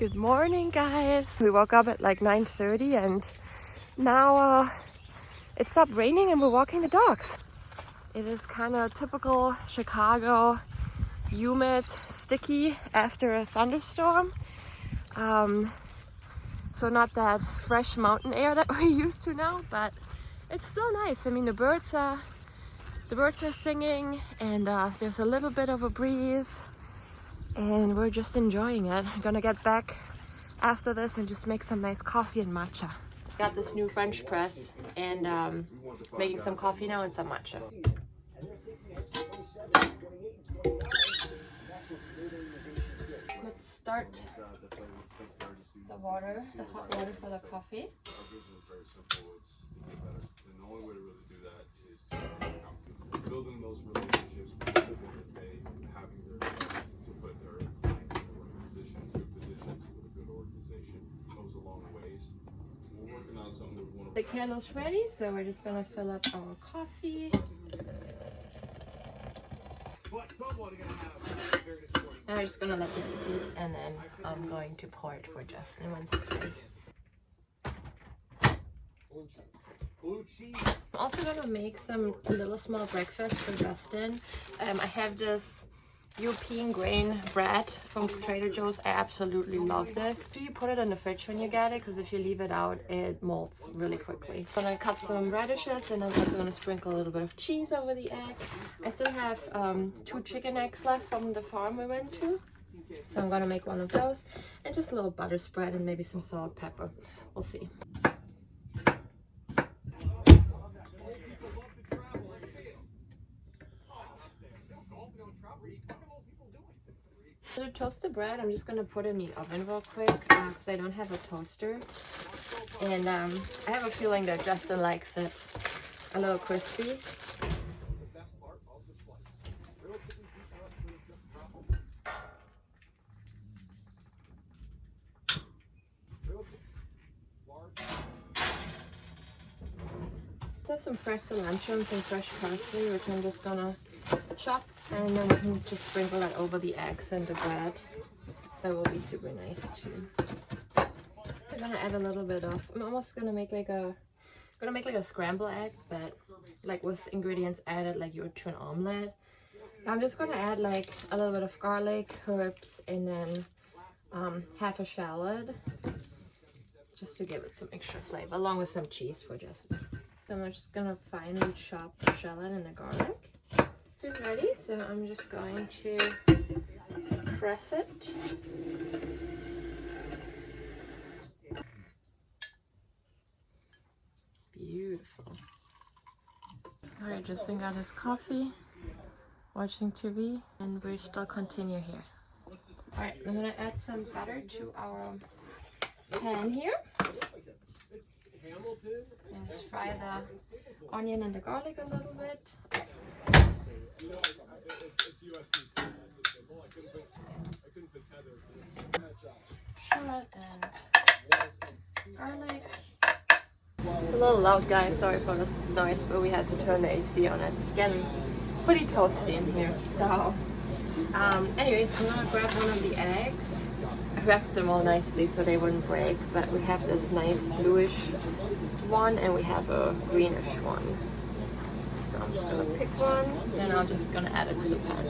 Good morning, guys. We woke up at like 9:30 and now it stopped raining and we're walking the dogs. It is kind of typical Chicago, humid, sticky after a thunderstorm. So not that fresh mountain air that we're used to now, but it's still nice. I mean, the birds are singing and there's a little bit of a breeze. And we're just enjoying it. I'm gonna get back after this and just make some nice coffee and matcha. Got this new French press and making some coffee now and some matcha. Let's start the water, the hot water for the coffee. The only way to really do that is to building those relationships with people that they having their to put their clients in good positions with a good organization goes a long ways. We're working on something with one of The candle's ready, so we're just gonna fill up our coffee. And I'm just gonna let this steep and then I'm going to pour it for Justin once it's ready. blue cheese. I'm also gonna make some little small breakfast for Justin. I have this European grain bread from Trader Joe's. I absolutely love this. Do you put it in the fridge when you get it? Because if you leave it out, it molds really quickly. I'm gonna cut some radishes and I'm also gonna sprinkle a little bit of cheese over the egg. I still have 2 chicken eggs left from the farm we went to. So I'm gonna make one of those and just a little butter spread and maybe some salt, pepper. We'll see. So to toast the bread, I'm just gonna put it in the oven real quick because I don't have a toaster. And I have a feeling that Justin likes it a little crispy. I have some fresh cilantro and some fresh parsley, which I'm just gonna chop, and then we can just sprinkle that over the eggs and the bread. That will be super nice too. I'm gonna add a little bit of, I'm almost gonna make like a scrambled egg, but like with ingredients added like you would to an omelet. I'm just gonna add like a little bit of garlic, herbs, and then half a shallot, just to give it some extra flavor, along with some cheese for Justin. So I'm just gonna finely chop the shallot and the garlic. It's ready, so I'm just going to press it. Beautiful. Alright, Justin got his coffee, watching TV, and we still continue here. Alright, I'm gonna add some butter to our pan here. And just fry the onion and the garlic a little bit. Shallot and garlic. It's a little loud, guys. Sorry for the noise, but we had to turn the AC on. It's getting pretty toasty in here. So, anyways, I'm gonna grab one of the eggs. I wrapped them all nicely so they wouldn't break, but we have this nice bluish one and we have a greenish one. So I'm just gonna pick one, then I'm just gonna add it to the pan.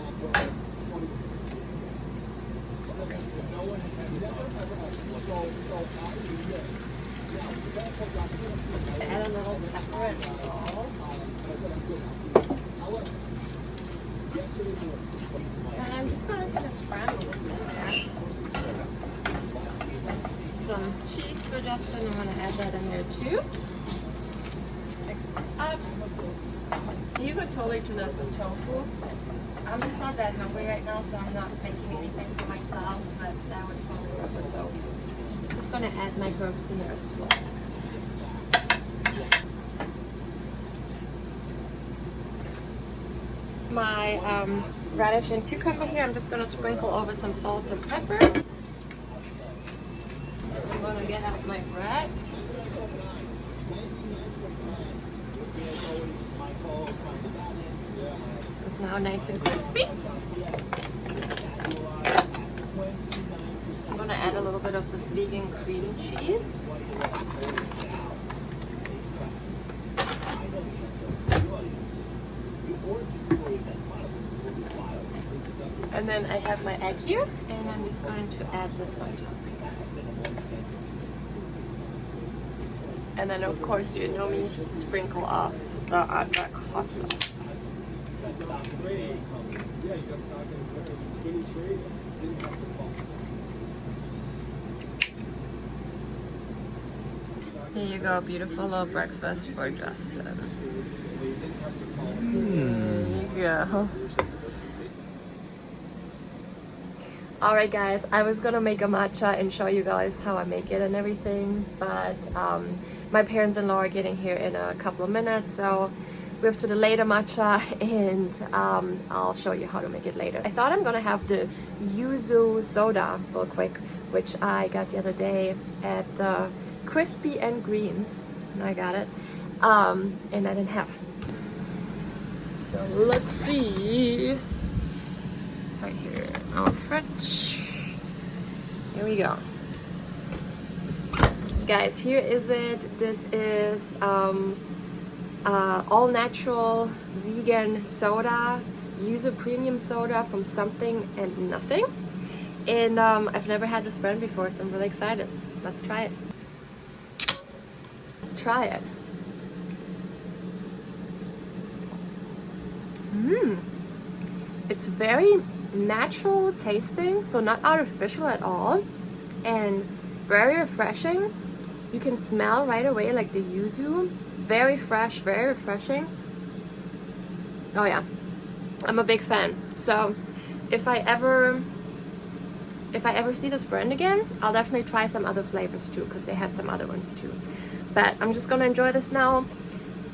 Add a little pepper and salt. And I'm just gonna kind of scramble this in there. Some cheese for Justin, I'm gonna add that in there too. Mix this up. You could totally do that with tofu. I'm just not that hungry right now, so I'm not making anything for myself, but that would totally work with tofu. I'm just gonna add my herbs in there as well. My radish and cucumber here, I'm just gonna sprinkle over some salt and pepper. I'm gonna get out my bread. It's now nice and crispy. I'm gonna add a little bit of of this vegan cream cheese. And then I have my egg here, and I'm just going to add this on top. And then of course, you know me, just sprinkle off the Aardvark hot sauce. Here you go, beautiful little breakfast for Justin. There you go. Alright guys, I was gonna make a matcha and show you guys how I make it and everything, but my parents-in-law are getting here in a couple of minutes, so we have to delay the matcha, and I'll show you how to make it later. I thought I'm gonna have the yuzu soda real quick, which I got the other day at the Crispy and Greens. I got it, and I didn't have. So let's see. It's right here, our fridge. Here we go. Guys, here is it. This is all natural vegan soda, yuzu premium soda from Something and Nothing. And I've never had this brand before, so I'm really excited. Let's try it. Let's try it. It's very natural tasting, so not artificial at all, and very refreshing. You can smell right away like the yuzu. Very fresh, very refreshing. Oh yeah, I'm a big fan. So if I ever see this brand again, I'll definitely try some other flavors too, because they had some other ones too. But I'm just gonna enjoy this now.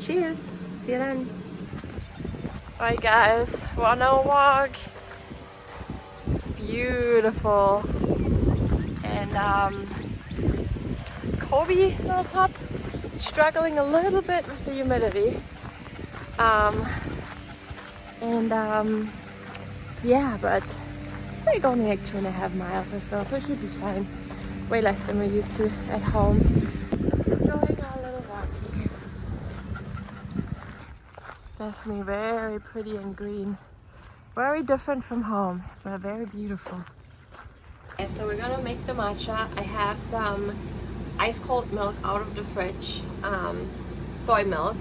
Cheers, see you then. Alright guys, we're on a walk. It's beautiful. And Kobe, little pup, struggling a little bit with the humidity. Yeah, but it's like only like 2.5 miles or so, so it should be fine. Way less than we're used to at home. Just enjoying our little walk here. Definitely very pretty and green. Very different from home, but very beautiful. Okay, so we're gonna make the matcha. I have some ice cold milk out of the fridge, soy milk.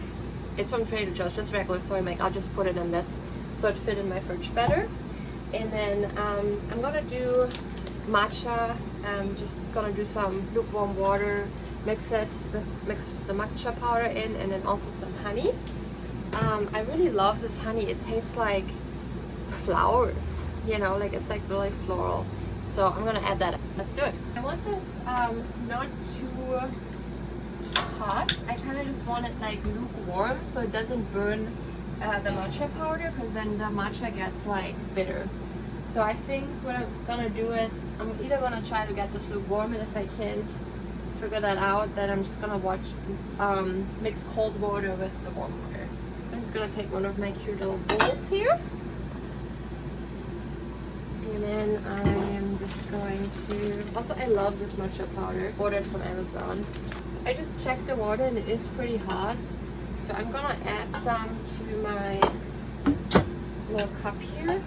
It's from Trader Joe's, just regular soy milk. I'll just put it in this so it fit in my fridge better. And then I'm gonna do matcha. Just gonna do some lukewarm water, mix it, let's mix the matcha powder in, and then also some honey. I really love this honey. It tastes like flowers, you know, like it's like really floral. So I'm gonna add that. Let's do it. I want this not too hot. I kind of just want it like lukewarm so it doesn't burn the matcha powder, because then the matcha gets like bitter. So I think what I'm gonna do is I'm either gonna try to get this lukewarm, and if I can't figure that out, then I'm just gonna mix cold water with the warm water. I'm just gonna take one of my cute little bowls here. And then I am just going to, also I love this matcha powder, ordered from Amazon. So I just checked the water and it is pretty hot. So I'm gonna add some to my little cup here.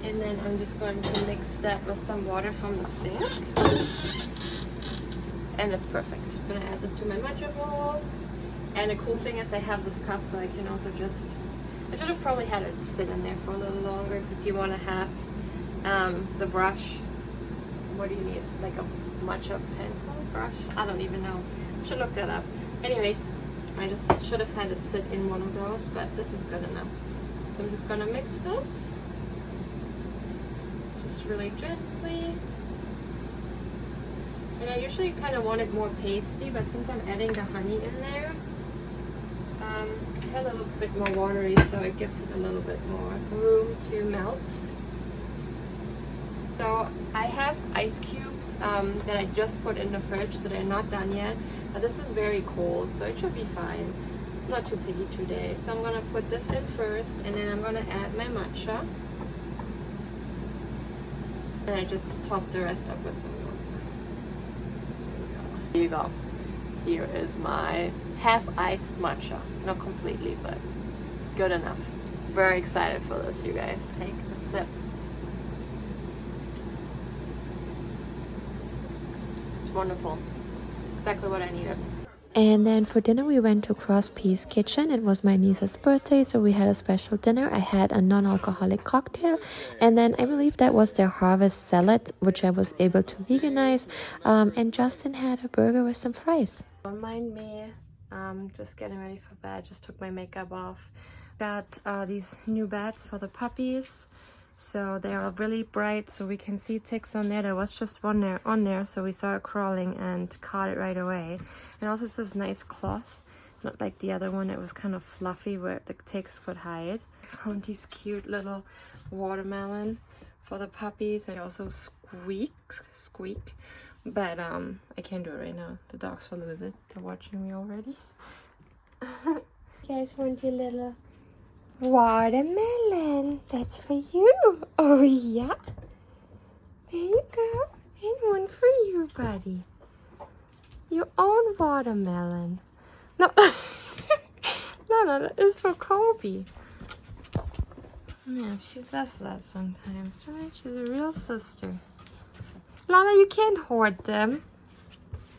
And then I'm just going to mix that with some water from the sink. And it's perfect. Just gonna add this to my matcha bowl. And the cool thing is I have this cup, so I can also just, I should have probably had it sit in there for a little longer, because you want to have the brush. What do you need? Like a matcha pencil brush? I don't even know. Should look that up. Anyways, I just should have had it sit in one of those, but this is good enough. So I'm just gonna mix this. Just really gently. And I usually kind of want it more pasty, but since I'm adding the honey in there, a little bit more watery, so it gives it a little bit more room to melt. So I have ice cubes that I just put in the fridge, so they're not done yet. But this is very cold, so it should be fine. I'm not too picky today. So I'm gonna put this in first, and then I'm gonna add my matcha. And I just top the rest up with some milk. Here you go. Here is my half-iced matcha. Not completely, but good enough. Very excited for this, you guys. Take a sip. It's wonderful. Exactly what I needed. And then for dinner we went to Cross Peace Kitchen. It was my niece's birthday, so we had a special dinner. I had a non-alcoholic cocktail, and then I believe that was their harvest salad, which I was able to veganize. And Justin had a burger with some fries. Don't mind me, just getting ready for bed. Just took my makeup off. Got these new beds for the puppies. So they are really bright, so we can see ticks on there. There was just one there on there, so we saw it crawling and caught it right away. And also it's this nice cloth, not like the other one. It was kind of fluffy where the ticks could hide. I found these cute little watermelon for the puppies. And also squeak, but I can't do it right now. The dogs will lose it. They're watching me already. You guys want your little watermelon? That's for you. Oh yeah, there you go. And one for you, buddy. Your own watermelon. No, no, that is for Kobe. Yeah, she does that sometimes, right? She's a real sister. Lana, you can't hoard them.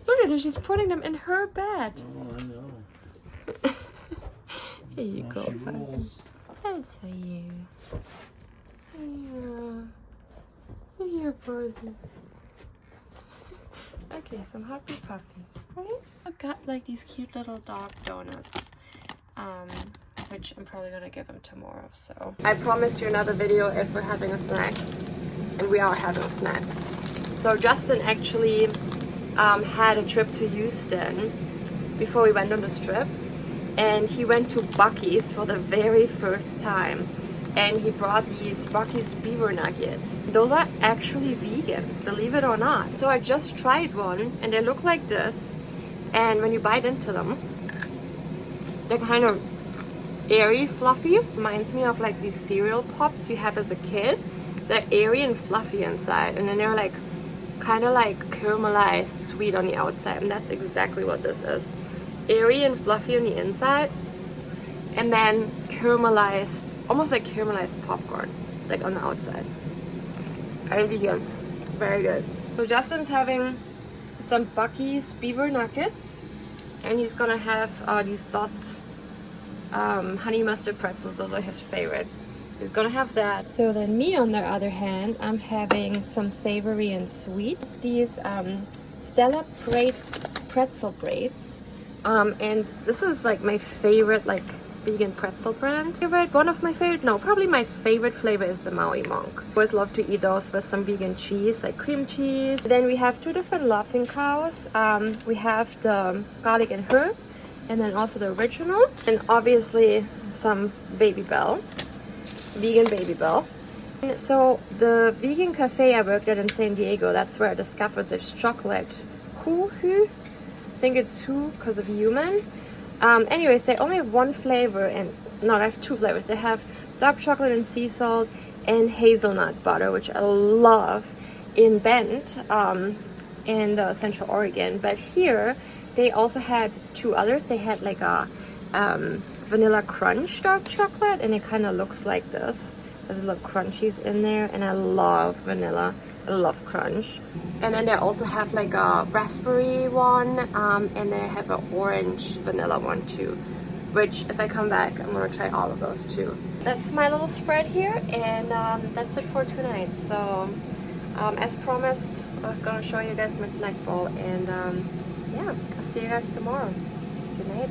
Look at her, she's putting them in her bed. Oh, I know. Here you go, She buddy. rules. That's for you. Yeah. Here, buddy. Okay, some happy puppies, right? I got like these cute little dog donuts, which I'm probably gonna give them tomorrow. So I promised you another video if we're having a snack, and we are having a snack. So Justin actually had a trip to Houston before we went on this trip. And he went to Buc-ee's for the very first time, and he brought these Buc-ee's beaver nuggets. Those are actually vegan, believe it or not. So I just tried one, and they look like this, and when you bite into them, they're kind of airy, fluffy. Reminds me of like these cereal pops you have as a kid. They're airy and fluffy inside, and then they're like kind of like caramelized sweet on the outside, and that's exactly what this is. Airy and fluffy on the inside, and then caramelized, almost like caramelized popcorn, like on the outside. And vegan, very good. So Justin's having some Buc-ee's beaver nuggets, and he's gonna have these Dot honey mustard pretzels. Those are his favorite. So he's gonna have that. So then me, on the other hand, I'm having some savory and sweet. These Stella pretzel braids. And this is like my favorite like vegan pretzel brand. One of my favorite, no, probably my favorite flavor is the Maui Monk. Always love to eat those with some vegan cheese, like cream cheese. Then we have two different Laughing Cows. We have the garlic and herb, and then also the original, and obviously some Baby Bell, vegan Baby Bell. And so the vegan cafe I worked at in San Diego, that's where I discovered this chocolate Hoo-hoo. I think it's Who because of human. Anyways, they only have one flavor, and no, they have two flavors. They have dark chocolate and sea salt and hazelnut butter, which I love in Bend, in Central Oregon. But here they also had two others. They had like a vanilla crunch dark chocolate, and it kind of looks like this. There's little crunchies in there, and I love vanilla. I love crunch. And then they also have like a raspberry one, and they have an orange vanilla one too, which if I come back, I'm gonna try all of those too. That's my little spread here, and that's it for tonight. So as promised, I was gonna show you guys my snack bowl, and yeah, I'll see you guys tomorrow. Good night.